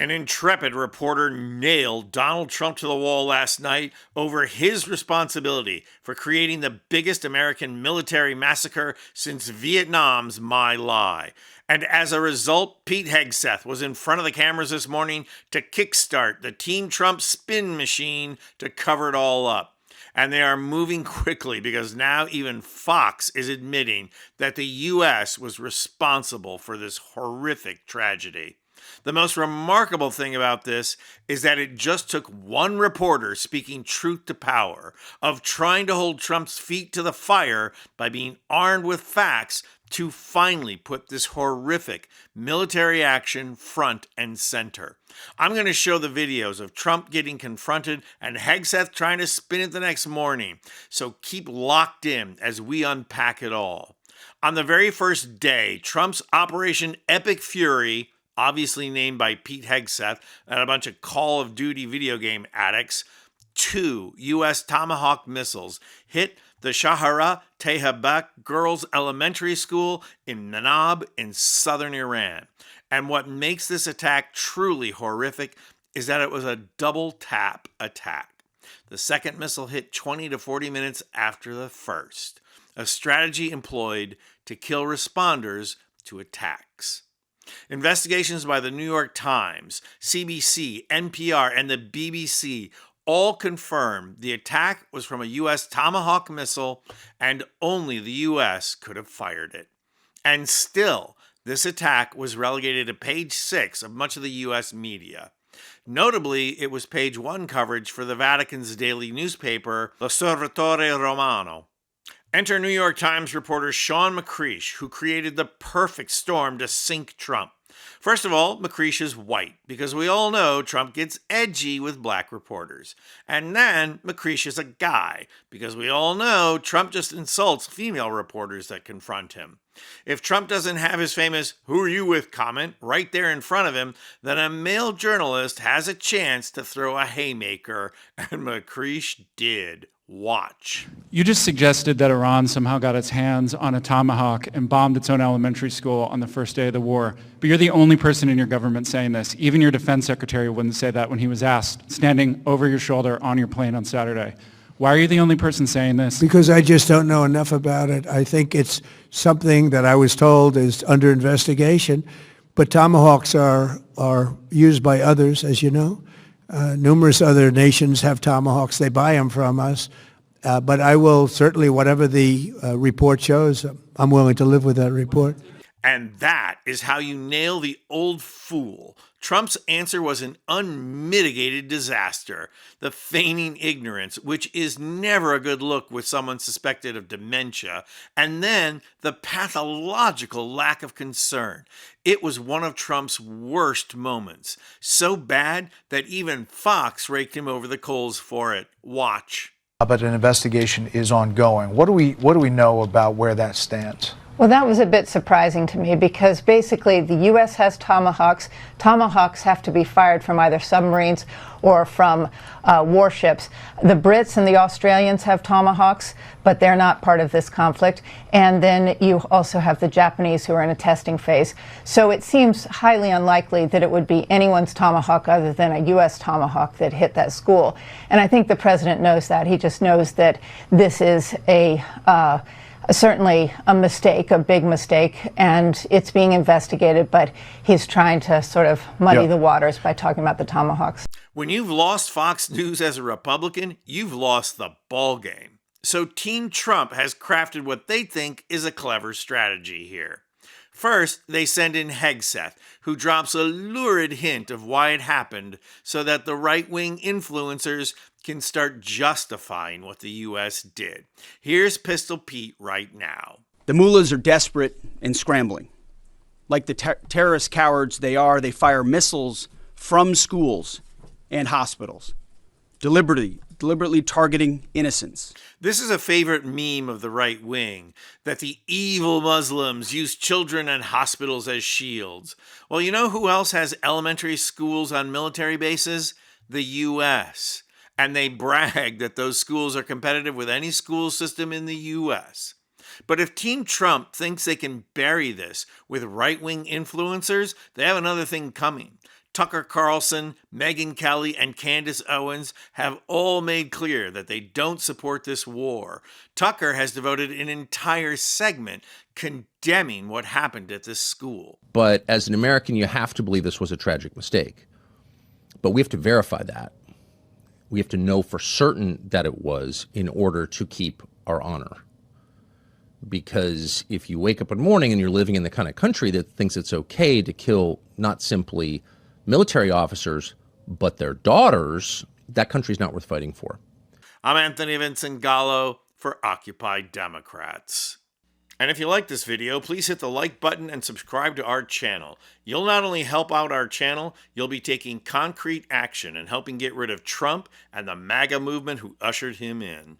An intrepid reporter nailed Donald Trump to the wall last night over his responsibility for creating the biggest American military massacre since Vietnam's My Lai. And as a result, Pete Hegseth was in front of the cameras this morning to kickstart the Team Trump spin machine to cover it all up. And they are moving quickly because now even Fox is admitting that the U.S. was responsible for this horrific tragedy. The most remarkable thing about this is that it just took one reporter speaking truth to power, of trying to hold Trump's feet to the fire by being armed with facts, to finally put this horrific military action front and center. I'm going to show the videos of Trump getting confronted and Hegseth trying to spin it the next morning, so keep locked in as we unpack it all. On the very first day, Trump's Operation Epic Fury, obviously named by Pete Hegseth and a bunch of Call of Duty video game addicts, 2 U.S. Tomahawk missiles hit the Shahara Tehabek Girls Elementary School in Nanab in southern Iran. And what makes this attack truly horrific is that it was a double tap attack. The second missile hit 20 to 40 minutes after the first, a strategy employed to kill responders to attacks. Investigations by the New York Times, CBC, NPR, and the BBC all confirm the attack was from a U.S. Tomahawk missile, and only the U.S. could have fired it. And still, this attack was relegated to page 6 of much of the U.S. media. Notably, it was page 1 coverage for the Vatican's daily newspaper, L'Osservatore Romano. Enter New York Times reporter Sean McCreish, who created the perfect storm to sink Trump. First of all, McCreish is white, because we all know Trump gets edgy with black reporters. And then McCreish is a guy, because we all know Trump just insults female reporters that confront him. If Trump doesn't have his famous "who are you with" comment right there in front of him, then a male journalist has a chance to throw a haymaker, and McCreish did. Watch. You just suggested that Iran somehow got its hands on a Tomahawk and bombed its own elementary school on the first day of the war. But you're the only person in your government saying this. Even your defense secretary wouldn't say that when he was asked, standing over your shoulder on your plane on Saturday. Why are you the only person saying this? Because I just don't know enough about it. I think it's something that I was told is under investigation. But Tomahawks are used by others, as you know. Numerous other nations have Tomahawks. They buy them from us. But I will certainly, whatever the report shows, I'm willing to live with that report. And that is how you nail the old fool. Trump's answer was an unmitigated disaster. The feigning ignorance, which is never a good look with someone suspected of dementia. And then the pathological lack of concern. It was one of Trump's worst moments. So bad that even Fox raked him over the coals for it. Watch. But an investigation is ongoing. What do we know about where that stands? Well, that was a bit surprising to me because basically the U.S. has Tomahawks. Tomahawks have to be fired from either submarines or from warships. The Brits and the Australians have Tomahawks, but they're not part of this conflict. And then you also have the Japanese who are in a testing phase. So it seems highly unlikely that it would be anyone's Tomahawk other than a U.S. Tomahawk that hit that school. And I think the president knows that. He just knows that this is certainly a mistake, a big mistake, and it's being investigated, but he's trying to sort of muddy the waters by talking about the Tomahawks. When you've lost Fox News as a Republican, you've lost the ball game. So Team Trump has crafted what they think is a clever strategy here. First, they send in Hegseth, who drops a lurid hint of why it happened so that the right-wing influencers can start justifying what the U.S. did. Here's Pistol Pete right now. The mullahs are desperate and scrambling. Like the terrorist cowards they are, they fire missiles from schools and hospitals, deliberately targeting innocents. This is a favorite meme of the right wing, that the evil Muslims use children and hospitals as shields. Well, you know who else has elementary schools on military bases? The U.S. And they brag that those schools are competitive with any school system in the U.S. But if Team Trump thinks they can bury this with right-wing influencers, they have another thing coming. Tucker Carlson, Megyn Kelly, and Candace Owens have all made clear that they don't support this war. Tucker has devoted an entire segment condemning what happened at this school. But as an American, you have to believe this was a tragic mistake. But we have to verify that. We have to know for certain that it was in order to keep our honor. Because if you wake up in the morning and you're living in the kind of country that thinks it's okay to kill not simply military officers, but their daughters, that country's not worth fighting for. I'm Anthony Vincent Gallo for Occupy Democrats. And if you like this video, please hit the like button and subscribe to our channel. You'll not only help out our channel, you'll be taking concrete action and helping get rid of Trump and the MAGA movement who ushered him in.